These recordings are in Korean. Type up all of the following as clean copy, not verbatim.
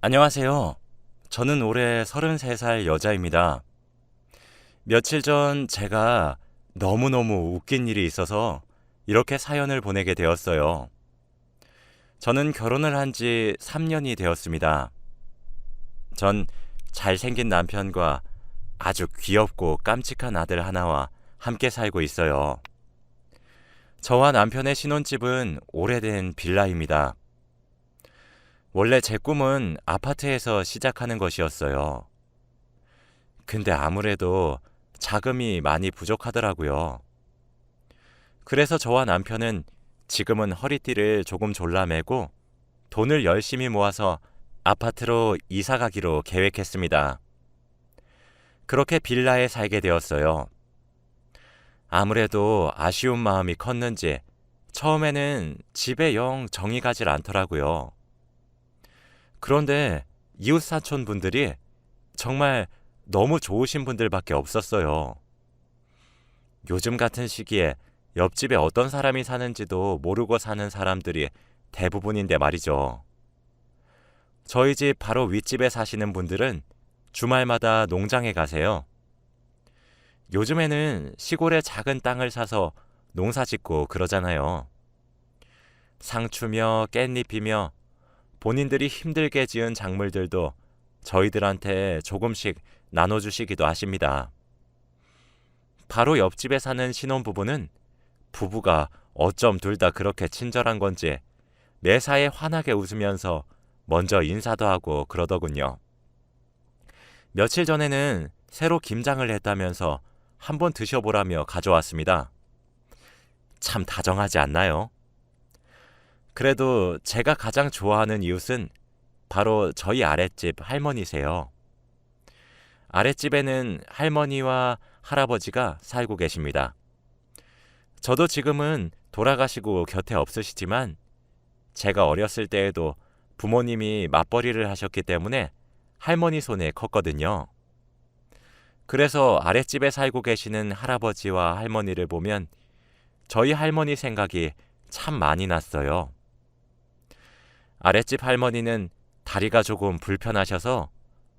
안녕하세요. 저는 올해 33살 여자입니다. 며칠 전 제가 너무너무 웃긴 일이 있어서 이렇게 사연을 보내게 되었어요. 저는 결혼을 한 지 3년이 되었습니다. 전 잘생긴 남편과 아주 귀엽고 깜찍한 아들 하나와 함께 살고 있어요. 저와 남편의 신혼집은 오래된 빌라입니다. 원래 제 꿈은 아파트에서 시작하는 것이었어요. 근데 아무래도 자금이 많이 부족하더라고요. 그래서 저와 남편은 지금은 허리띠를 조금 졸라매고 돈을 열심히 모아서 아파트로 이사 가기로 계획했습니다. 그렇게 빌라에 살게 되었어요. 아무래도 아쉬운 마음이 컸는지 처음에는 집에 영 정이 가질 않더라고요. 그런데 이웃 사촌 분들이 정말 너무 좋으신 분들밖에 없었어요. 요즘 같은 시기에 옆집에 어떤 사람이 사는지도 모르고 사는 사람들이 대부분인데 말이죠. 저희 집 바로 윗집에 사시는 분들은 주말마다 농장에 가세요. 요즘에는 시골에 작은 땅을 사서 농사 짓고 그러잖아요. 상추며 깻잎이며 본인들이 힘들게 지은 작물들도 저희들한테 조금씩 나눠주시기도 하십니다. 바로 옆집에 사는 신혼부부는 부부가 어쩜 둘 다 그렇게 친절한 건지 매사에 환하게 웃으면서 먼저 인사도 하고 그러더군요. 며칠 전에는 새로 김장을 했다면서 한번 드셔보라며 가져왔습니다. 참 다정하지 않나요? 그래도 제가 가장 좋아하는 이웃은 바로 저희 아랫집 할머니세요. 아랫집에는 할머니와 할아버지가 살고 계십니다. 저도 지금은 돌아가시고 곁에 없으시지만 제가 어렸을 때에도 부모님이 맞벌이를 하셨기 때문에 할머니 손에 컸거든요. 그래서 아랫집에 살고 계시는 할아버지와 할머니를 보면 저희 할머니 생각이 참 많이 났어요. 아랫집 할머니는 다리가 조금 불편하셔서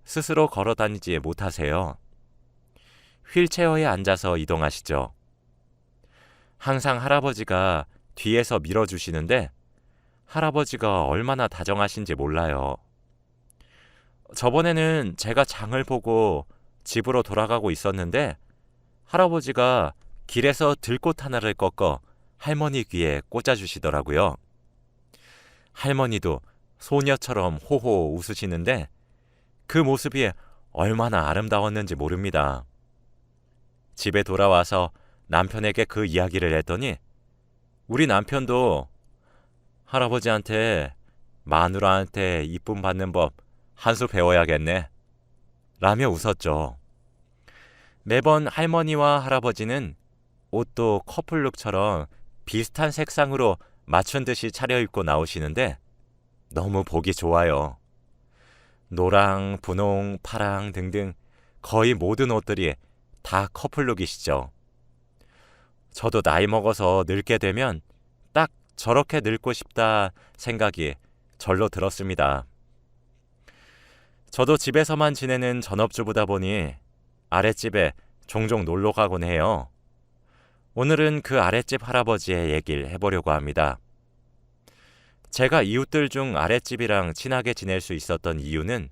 스스로 걸어 다니지 못하세요. 휠체어에 앉아서 이동하시죠. 항상 할아버지가 뒤에서 밀어주시는데 할아버지가 얼마나 다정하신지 몰라요. 저번에는 제가 장을 보고 집으로 돌아가고 있었는데 할아버지가 길에서 들꽃 하나를 꺾어 할머니 귀에 꽂아주시더라고요. 할머니도 소녀처럼 호호 웃으시는데 그 모습이 얼마나 아름다웠는지 모릅니다. 집에 돌아와서 남편에게 그 이야기를 했더니 우리 남편도 할아버지한테 마누라한테 이쁨 받는 법 한 수 배워야겠네 라며 웃었죠. 매번 할머니와 할아버지는 옷도 커플룩처럼 비슷한 색상으로 맞춘 듯이 차려입고 나오시는데 너무 보기 좋아요. 노랑, 분홍, 파랑 등등 거의 모든 옷들이 다 커플룩이시죠. 저도 나이 먹어서 늙게 되면 딱 저렇게 늙고 싶다 생각이 절로 들었습니다. 저도 집에서만 지내는 전업주부다 보니 아랫집에 종종 놀러 가곤 해요. 오늘은 그 아랫집 할아버지의 얘기를 해보려고 합니다. 제가 이웃들 중 아랫집이랑 친하게 지낼 수 있었던 이유는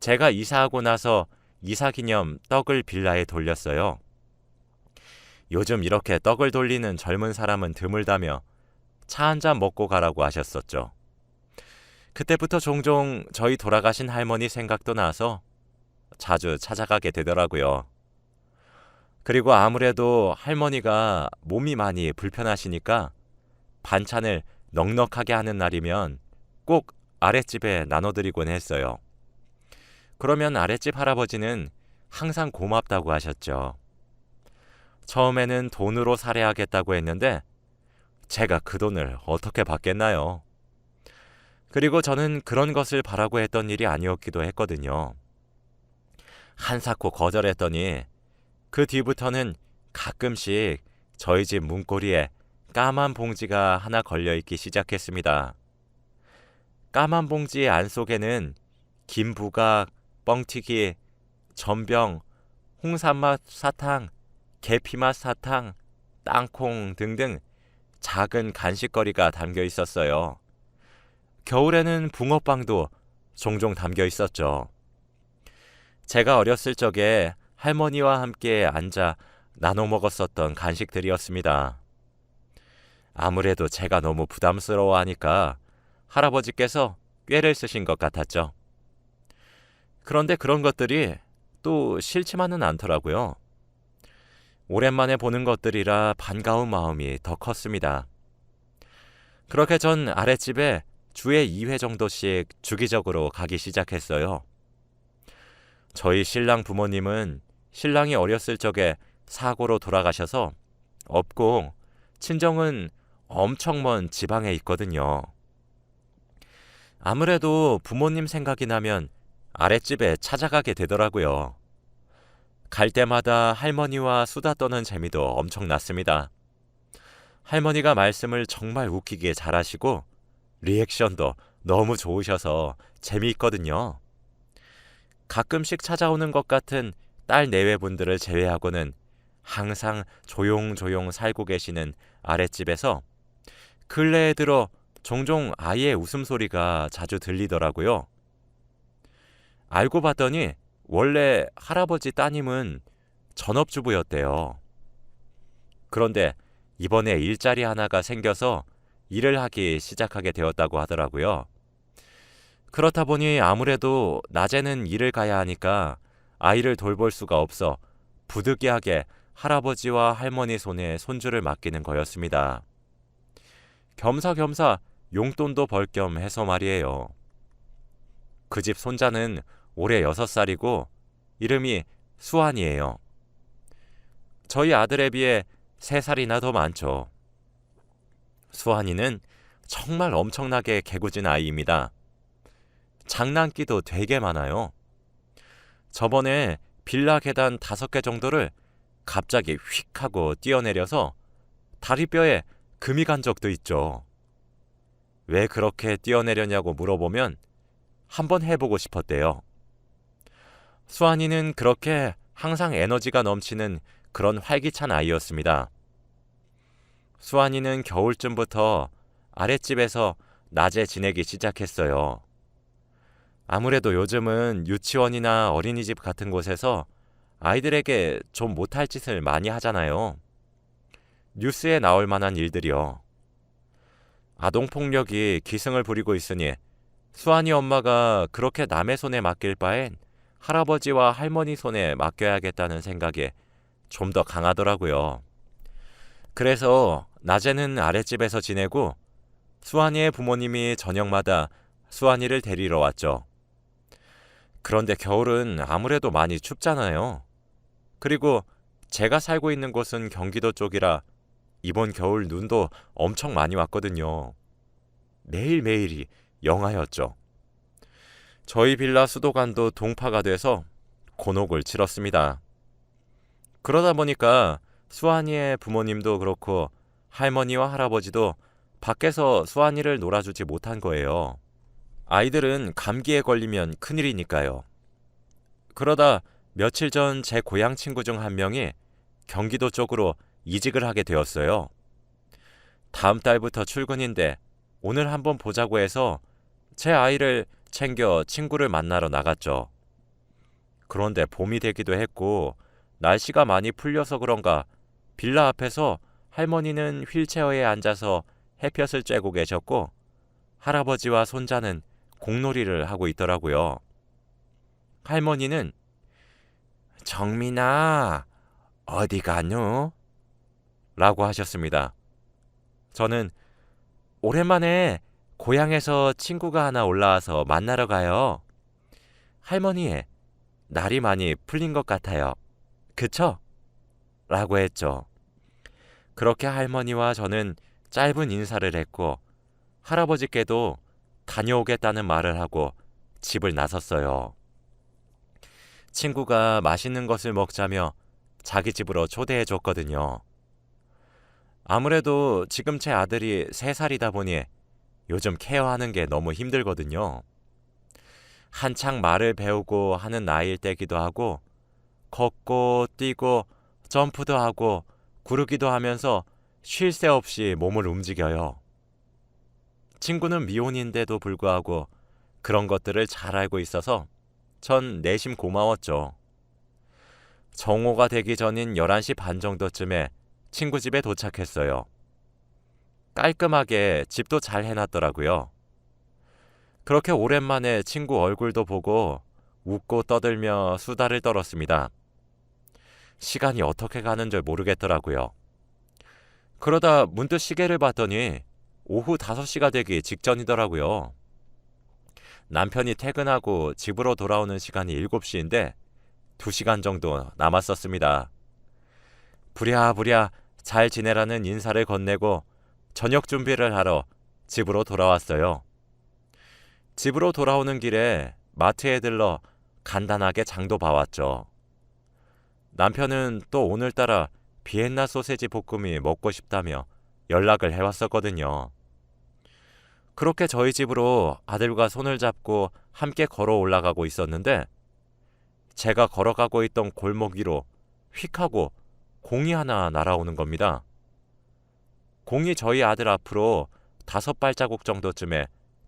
제가 이사하고 나서 이사 기념 떡을 빌라에 돌렸어요. 요즘 이렇게 떡을 돌리는 젊은 사람은 드물다며 차 한 잔 먹고 가라고 하셨었죠. 그때부터 종종 저희 돌아가신 할머니 생각도 나서 자주 찾아가게 되더라고요. 그리고 아무래도 할머니가 몸이 많이 불편하시니까 반찬을 넉넉하게 하는 날이면 꼭 아랫집에 나눠드리곤 했어요. 그러면 아랫집 할아버지는 항상 고맙다고 하셨죠. 처음에는 돈으로 살해하겠다고 했는데 제가 그 돈을 어떻게 받겠나요? 그리고 저는 그런 것을 바라고 했던 일이 아니었기도 했거든요. 한사코 거절했더니 그 뒤부터는 가끔씩 저희 집 문고리에 까만 봉지가 하나 걸려있기 시작했습니다. 까만 봉지의 안 속에는 김부각, 뻥튀기, 전병, 홍삼맛 사탕, 계피맛 사탕, 땅콩 등등 작은 간식거리가 담겨 있었어요. 겨울에는 붕어빵도 종종 담겨 있었죠. 제가 어렸을 적에 할머니와 함께 앉아 나눠 먹었었던 간식들이었습니다. 아무래도 제가 너무 부담스러워하니까 할아버지께서 꾀를 쓰신 것 같았죠. 그런데 그런 것들이 또 싫지만은 않더라고요. 오랜만에 보는 것들이라 반가운 마음이 더 컸습니다. 그렇게 전 아랫집에 주에 2회 정도씩 주기적으로 가기 시작했어요. 저희 신랑 부모님은 신랑이 어렸을 적에 사고로 돌아가셔서 없고 친정은 엄청 먼 지방에 있거든요. 아무래도 부모님 생각이 나면 아랫집에 찾아가게 되더라고요. 갈 때마다 할머니와 수다 떠는 재미도 엄청났습니다. 할머니가 말씀을 정말 웃기게 잘하시고 리액션도 너무 좋으셔서 재미있거든요. 가끔씩 찾아오는 것 같은 딸 내외분들을 제외하고는 항상 조용조용 살고 계시는 아랫집에서 근래에 들어 종종 아이의 웃음소리가 자주 들리더라고요. 알고 봤더니 원래 할아버지 따님은 전업주부였대요. 그런데 이번에 일자리 하나가 생겨서 일을 하기 시작하게 되었다고 하더라고요. 그렇다 보니 아무래도 낮에는 일을 가야 하니까 아이를 돌볼 수가 없어 부득이하게 할아버지와 할머니 손에 손주를 맡기는 거였습니다. 겸사겸사 용돈도 벌 겸 해서 말이에요. 그 집 손자는 올해 6살이고 이름이 수환이에요. 저희 아들에 비해 3살이나 더 많죠. 수환이는 정말 엄청나게 개구진 아이입니다. 장난기도 되게 많아요. 저번에 빌라 계단 5개 정도를 갑자기 휙 하고 뛰어내려서 다리뼈에 금이 간 적도 있죠. 왜 그렇게 뛰어내렸냐고 물어보면 한번 해보고 싶었대요. 수환이는 그렇게 항상 에너지가 넘치는 그런 활기찬 아이였습니다. 수환이는 겨울쯤부터 아랫집에서 낮에 지내기 시작했어요. 아무래도 요즘은 유치원이나 어린이집 같은 곳에서 아이들에게 좀 못할 짓을 많이 하잖아요. 뉴스에 나올 만한 일들이요. 아동폭력이 기승을 부리고 있으니 수환이 엄마가 그렇게 남의 손에 맡길 바엔 할아버지와 할머니 손에 맡겨야겠다는 생각이 좀 더 강하더라고요. 그래서 낮에는 아랫집에서 지내고 수환이의 부모님이 저녁마다 수환이를 데리러 왔죠. 그런데 겨울은 아무래도 많이 춥잖아요. 그리고 제가 살고 있는 곳은 경기도 쪽이라 이번 겨울 눈도 엄청 많이 왔거든요. 매일매일이 영하였죠. 저희 빌라 수도관도 동파가 돼서 곤혹을 치렀습니다. 그러다 보니까 수환이의 부모님도 그렇고 할머니와 할아버지도 밖에서 수환이를 놀아주지 못한 거예요. 아이들은 감기에 걸리면 큰일이니까요. 그러다 며칠 전 제 고향 친구 중 한 명이 경기도 쪽으로 이직을 하게 되었어요. 다음 달부터 출근인데 오늘 한번 보자고 해서 제 아이를 챙겨 친구를 만나러 나갔죠. 그런데 봄이 되기도 했고 날씨가 많이 풀려서 그런가 빌라 앞에서 할머니는 휠체어에 앉아서 햇볕을 쬐고 계셨고 할아버지와 손자는 공놀이를 하고 있더라고요. 할머니는 정민아 어디 가노? 라고 하셨습니다. 저는 오랜만에 고향에서 친구가 하나 올라와서 만나러 가요. 할머니, 날이 많이 풀린 것 같아요. 그쵸? 라고 했죠. 그렇게 할머니와 저는 짧은 인사를 했고 할아버지께도 다녀오겠다는 말을 하고 집을 나섰어요. 친구가 맛있는 것을 먹자며 자기 집으로 초대해 줬거든요. 아무래도 지금 제 아들이 3살이다 보니 요즘 케어하는 게 너무 힘들거든요. 한창 말을 배우고 하는 나이일 때기도 하고 걷고 뛰고 점프도 하고 구르기도 하면서 쉴 새 없이 몸을 움직여요. 친구는 미혼인데도 불구하고 그런 것들을 잘 알고 있어서 전 내심 고마웠죠. 정오가 되기 전인 11시 반 정도쯤에 친구 집에 도착했어요. 깔끔하게 집도 잘 해놨더라고요. 그렇게 오랜만에 친구 얼굴도 보고 웃고 떠들며 수다를 떨었습니다. 시간이 어떻게 가는 줄 모르겠더라고요. 그러다 문득 시계를 봤더니 오후 5시가 되기 직전이더라고요. 남편이 퇴근하고 집으로 돌아오는 시간이 7시인데 2시간 정도 남았었습니다. 부랴부랴 잘 지내라는 인사를 건네고 저녁 준비를 하러 집으로 돌아왔어요. 집으로 돌아오는 길에 마트에 들러 간단하게 장도 봐왔죠. 남편은 또 오늘따라 비엔나 소세지 볶음이 먹고 싶다며 연락을 해왔었거든요. 그렇게 저희 집으로 아들과 손을 잡고 함께 걸어 올라가고 있었는데 제가 걸어가고 있던 골목 위로 휙 하고 공이 하나 날아오는 겁니다. 공이 저희 아들 앞으로 5발자국 정도쯤에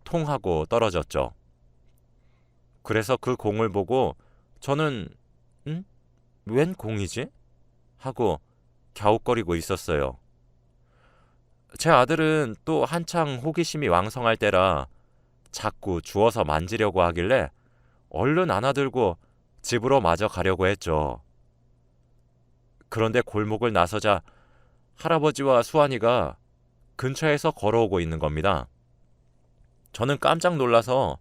통 하고 떨어졌죠. 그래서 그 공을 보고 저는 웬 공이지? 하고 갸웃거리고 있었어요. 제 아들은 또 한창 호기심이 왕성할 때라 자꾸 주워서 만지려고 하길래 얼른 안아들고 집으로 마저 가려고 했죠. 그런데 골목을 나서자 할아버지와 수환이가 근처에서 걸어오고 있는 겁니다. 저는 깜짝 놀라서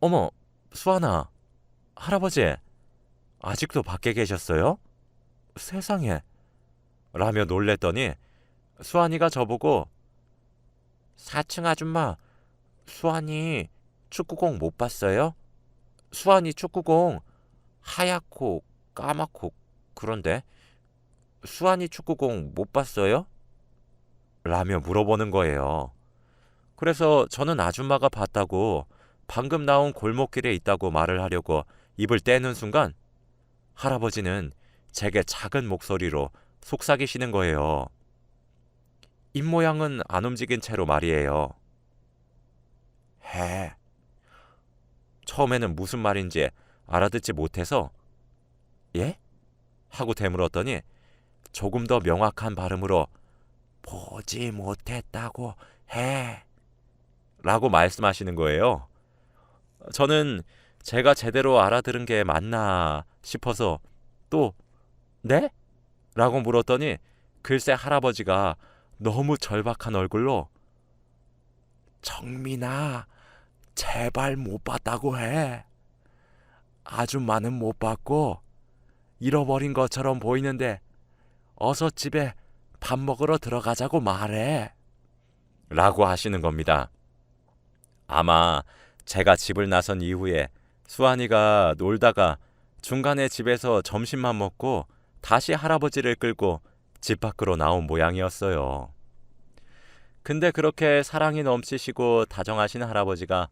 어머, 수환아, 할아버지, 아직도 밖에 계셨어요? 세상에, 라며 놀랬더니 수환이가 저보고 4층 아줌마, 수환이 축구공 못 봤어요? 수환이 축구공 하얗고 까맣고 그런데 수환이 축구공 못 봤어요? 라며 물어보는 거예요. 그래서 저는 아줌마가 봤다고 방금 나온 골목길에 있다고 말을 하려고 입을 떼는 순간 할아버지는 제게 작은 목소리로 속삭이시는 거예요. 입모양은 안 움직인 채로 말이에요. 해. 처음에는 무슨 말인지 알아듣지 못해서 예? 하고 되물었더니 조금 더 명확한 발음으로 보지 못했다고 해. 라고 말씀하시는 거예요. 저는 제가 제대로 알아들은 게 맞나 싶어서 또 네? 라고 물었더니 글쎄 할아버지가 너무 절박한 얼굴로 정민아, 제발 못 봤다고 해. 아줌마는 못 봤고 잃어버린 것처럼 보이는데 어서 집에 밥 먹으러 들어가자고 말해. 라고 하시는 겁니다. 아마 제가 집을 나선 이후에 수환이가 놀다가 중간에 집에서 점심만 먹고 다시 할아버지를 끌고 집 밖으로 나온 모양이었어요. 근데 그렇게 사랑이 넘치시고 다정하신 할아버지가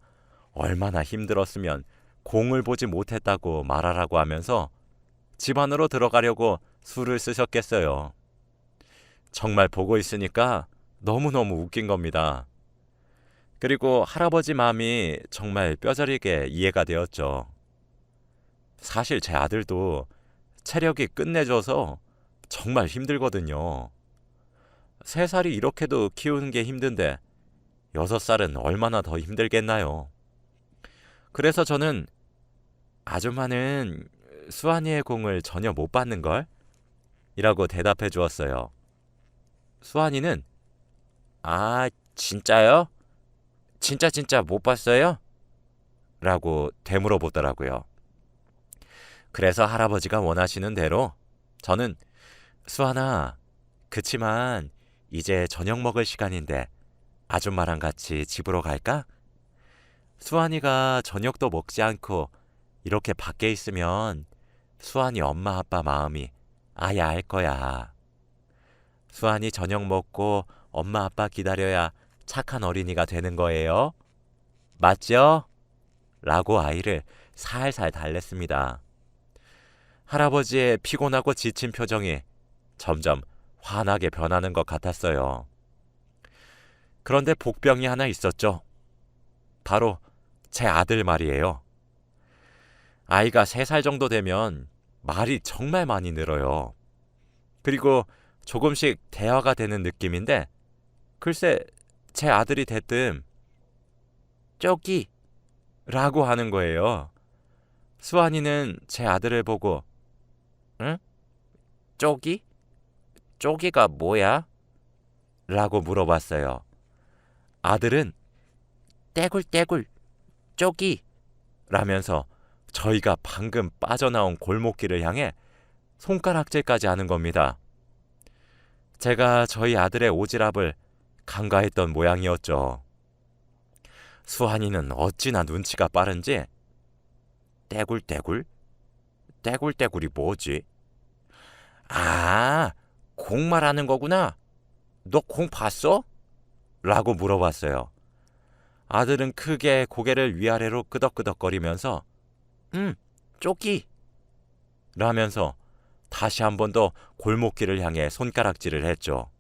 얼마나 힘들었으면 공을 보지 못했다고 말하라고 하면서 집 안으로 들어가려고 수를 쓰셨겠어요. 정말 보고 있으니까 너무너무 웃긴 겁니다. 그리고 할아버지 마음이 정말 뼈저리게 이해가 되었죠. 사실 제 아들도 체력이 끝내줘서 정말 힘들거든요. 3살이 이렇게도 키우는 게 힘든데 6살은 얼마나 더 힘들겠나요? 그래서 저는 아줌마는 수환이의 공을 전혀 못 받는걸? 이라고 대답해 주었어요. 수환이는 아, 진짜요? 진짜 못 봤어요? 라고 되물어 보더라고요. 그래서 할아버지가 원하시는 대로 저는 수환아, 그치만 이제 저녁 먹을 시간인데 아줌마랑 같이 집으로 갈까? 수환이가 저녁도 먹지 않고 이렇게 밖에 있으면 수환이 엄마 아빠 마음이 아예 알 거야. 수환이 저녁 먹고 엄마 아빠 기다려야 착한 어린이가 되는 거예요. 맞죠? 라고 아이를 살살 달랬습니다. 할아버지의 피곤하고 지친 표정이 점점 환하게 변하는 것 같았어요. 그런데 복병이 하나 있었죠. 바로 제 아들 말이에요. 아이가 3살 정도 되면 말이 정말 많이 늘어요. 그리고 조금씩 대화가 되는 느낌인데 글쎄 제 아들이 대뜸 쪼기 라고 하는 거예요. 수환이는 제 아들을 보고 응? 쪼기? 쪼기가 뭐야? 라고 물어봤어요. 아들은 떼굴떼굴 쪼기 라면서 저희가 방금 빠져나온 골목길을 향해 손가락질까지 하는 겁니다. 제가 저희 아들의 오지랖을 간과했던 모양이었죠. 수환이는 어찌나 눈치가 빠른지 떼굴떼굴? 떼굴떼굴이 뭐지? 아, 공 말하는 거구나. 너 공 봤어? 라고 물어봤어요. 아들은 크게 고개를 위아래로 끄덕끄덕거리면서 쪼끼 라면서 다시 한 번 더 골목길을 향해 손가락질을 했죠.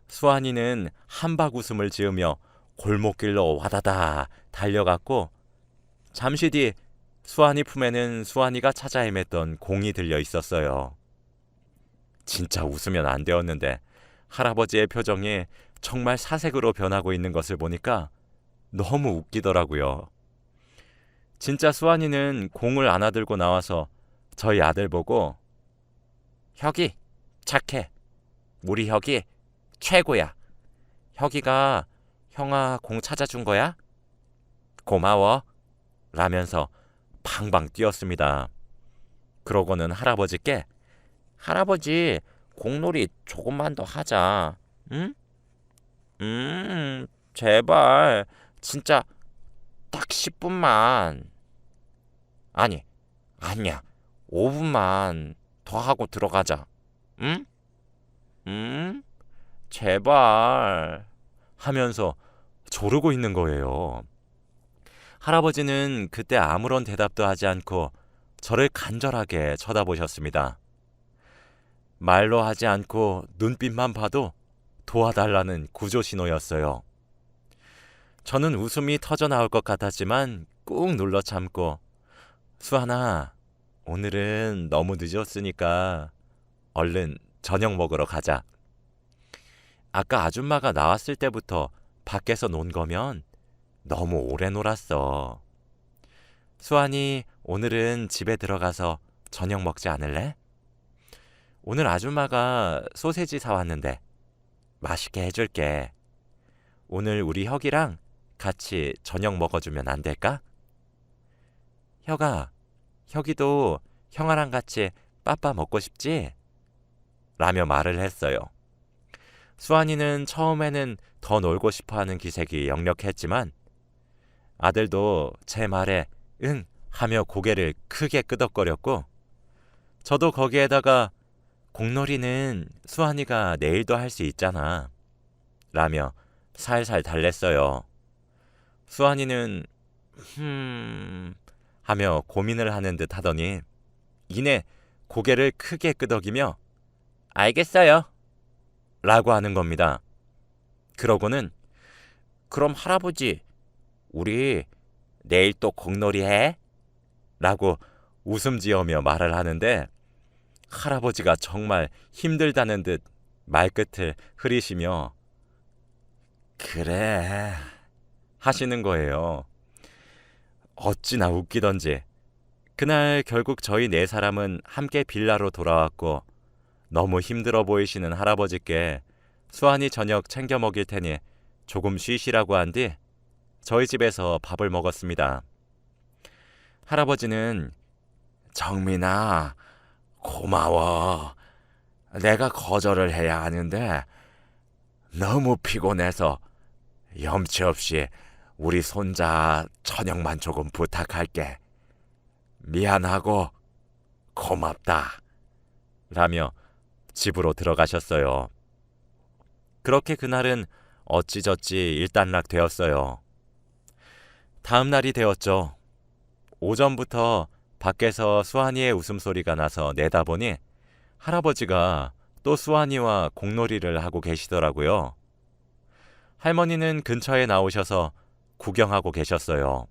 수환이는 한박 웃음을 지으며 골목길로 와다다 달려갔고 잠시 뒤 수환이 품에는 수환이가 찾아 헤맸던 공이 들려 있었어요. 진짜 웃으면 안 되었는데 할아버지의 표정이 정말 사색으로 변하고 있는 것을 보니까 너무 웃기더라고요. 진짜 수환이는 공을 안아들고 나와서 저희 아들 보고 혁이 착해. 우리 혁이 최고야. 혁이가 형아 공 찾아준 거야? 고마워. 라면서 방방 뛰었습니다. 그러고는 할아버지께 할아버지 공놀이 조금만 더 하자. 응? 제발 진짜 딱 10분만. 아니 아니야 5분만 더 하고 들어가자. 응? 제발 하면서 조르고 있는 거예요. 할아버지는 그때 아무런 대답도 하지 않고 저를 간절하게 쳐다보셨습니다. 말로 하지 않고 눈빛만 봐도 도와달라는 구조 신호였어요. 저는 웃음이 터져 나올 것 같았지만 꾹 눌러 참고 수환아, 오늘은 너무 늦었으니까 얼른 저녁 먹으러 가자. 아까 아줌마가 나왔을 때부터 밖에서 논 거면 너무 오래 놀았어. 수환이 오늘은 집에 들어가서 저녁 먹지 않을래? 오늘 아줌마가 소세지 사왔는데 맛있게 해줄게. 오늘 우리 혁이랑 같이 저녁 먹어주면 안 될까? 혁아, 혁이도 형아랑 같이 빠빠 먹고 싶지? 라며 말을 했어요. 수환이는 처음에는 더 놀고 싶어하는 기색이 역력했지만 아들도 제 말에 응 하며 고개를 크게 끄덕거렸고 저도 거기에다가 공놀이는 수환이가 내일도 할 수 있잖아 라며 살살 달랬어요. 수환이는 하며 고민을 하는 듯 하더니 이내 고개를 크게 끄덕이며 알겠어요 라고 하는 겁니다. 그러고는 그럼 할아버지 우리 내일 또 공놀이 해? 라고 웃음 지으며 말을 하는데 할아버지가 정말 힘들다는 듯 말끝을 흐리시며 그래 하시는 거예요. 어찌나 웃기던지 그날 결국 저희 4사람은 함께 빌라로 돌아왔고 너무 힘들어 보이시는 할아버지께 수환이 저녁 챙겨 먹일 테니 조금 쉬시라고 한 뒤 저희 집에서 밥을 먹었습니다. 할아버지는 정민아 고마워. 내가 거절을 해야 하는데 너무 피곤해서 염치 없이 우리 손자 저녁만 조금 부탁할게. 미안하고 고맙다. 라며 집으로 들어가셨어요. 그렇게 그날은 어찌저찌 일단락 되었어요. 다음 날이 되었죠. 오전부터 밖에서 수환이의 웃음소리가 나서 내다보니 할아버지가 또 수환이와 공놀이를 하고 계시더라고요. 할머니는 근처에 나오셔서 구경하고 계셨어요.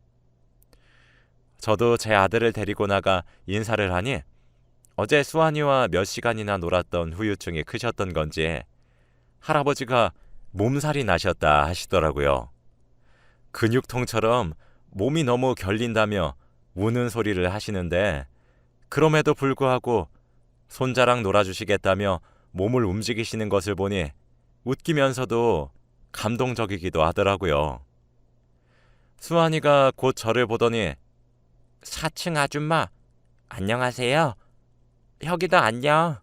저도 제 아들을 데리고 나가 인사를 하니 어제 수환이와 몇 시간이나 놀았던 후유증이 크셨던 건지 할아버지가 몸살이 나셨다 하시더라고요. 근육통처럼 몸이 너무 결린다며 우는 소리를 하시는데 그럼에도 불구하고 손자랑 놀아주시겠다며 몸을 움직이시는 것을 보니 웃기면서도 감동적이기도 하더라고요. 수환이가 곧 저를 보더니 4층 아줌마 안녕하세요. 혁이도 안녕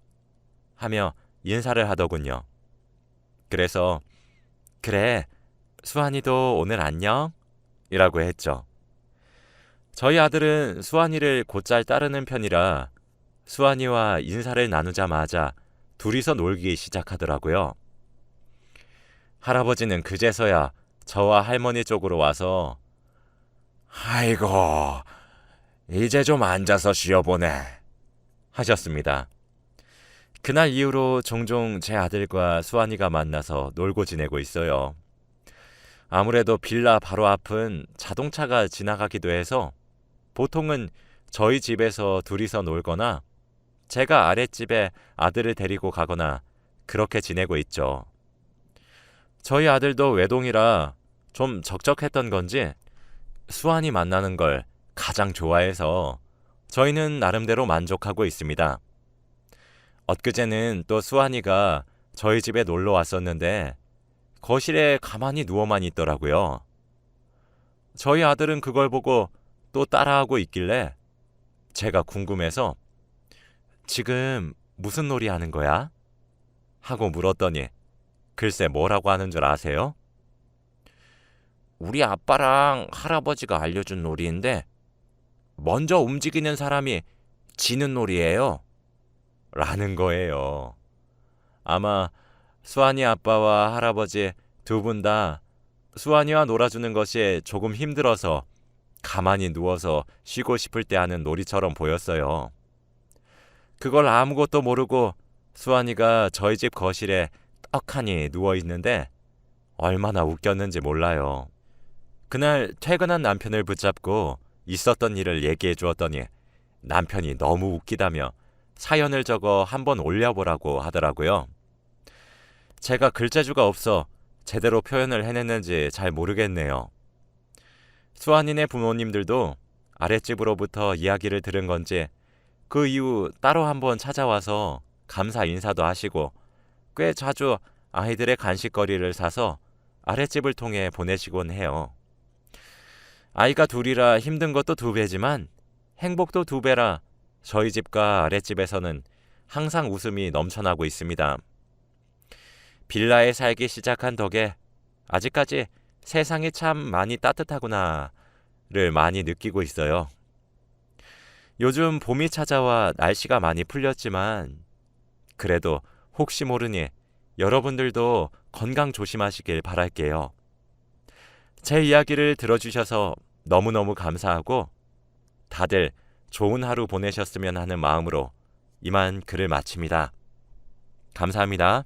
하며 인사를 하더군요. 그래서 그래 수환이도 오늘 안녕 이라고 했죠. 저희 아들은 수환이를 곧잘 따르는 편이라 수환이와 인사를 나누자마자 둘이서 놀기 시작하더라고요. 할아버지는 그제서야 저와 할머니 쪽으로 와서 아이고 이제 좀 앉아서 쉬어보네 하셨습니다. 그날 이후로 종종 제 아들과 수환이가 만나서 놀고 지내고 있어요. 아무래도 빌라 바로 앞은 자동차가 지나가기도 해서 보통은 저희 집에서 둘이서 놀거나 제가 아랫집에 아들을 데리고 가거나 그렇게 지내고 있죠. 저희 아들도 외동이라 좀 적적했던 건지 수환이 만나는 걸 가장 좋아해서 저희는 나름대로 만족하고 있습니다. 엊그제는 또 수환이가 저희 집에 놀러 왔었는데 거실에 가만히 누워만 있더라고요. 저희 아들은 그걸 보고 또 따라하고 있길래 제가 궁금해서 지금 무슨 놀이 하는 거야? 하고 물었더니 글쎄 뭐라고 하는 줄 아세요? 우리 아빠랑 할아버지가 알려준 놀이인데 먼저 움직이는 사람이 지는 놀이예요. 라는 거예요. 아마 수환이 아빠와 할아버지 두 분 다 수환이와 놀아주는 것이 조금 힘들어서 가만히 누워서 쉬고 싶을 때 하는 놀이처럼 보였어요. 그걸 아무것도 모르고 수환이가 저희 집 거실에 떡하니 누워있는데 얼마나 웃겼는지 몰라요. 그날 퇴근한 남편을 붙잡고 있었던 일을 얘기해 주었더니 남편이 너무 웃기다며 사연을 적어 한번 올려보라고 하더라고요. 제가 글재주가 없어 제대로 표현을 해냈는지 잘 모르겠네요. 수환이네 부모님들도 아랫집으로부터 이야기를 들은 건지 그 이후 따로 한번 찾아와서 감사 인사도 하시고 꽤 자주 아이들의 간식거리를 사서 아랫집을 통해 보내시곤 해요. 아이가 둘이라 힘든 것도 2배지만 행복도 2배라 저희 집과 아랫집에서는 항상 웃음이 넘쳐나고 있습니다. 빌라에 살기 시작한 덕에 아직까지 세상이 참 많이 따뜻하구나를 많이 느끼고 있어요. 요즘 봄이 찾아와 날씨가 많이 풀렸지만 그래도 혹시 모르니 여러분들도 건강 조심하시길 바랄게요. 제 이야기를 들어주셔서 너무너무 감사하고 다들 좋은 하루 보내셨으면 하는 마음으로 이만 글을 마칩니다. 감사합니다.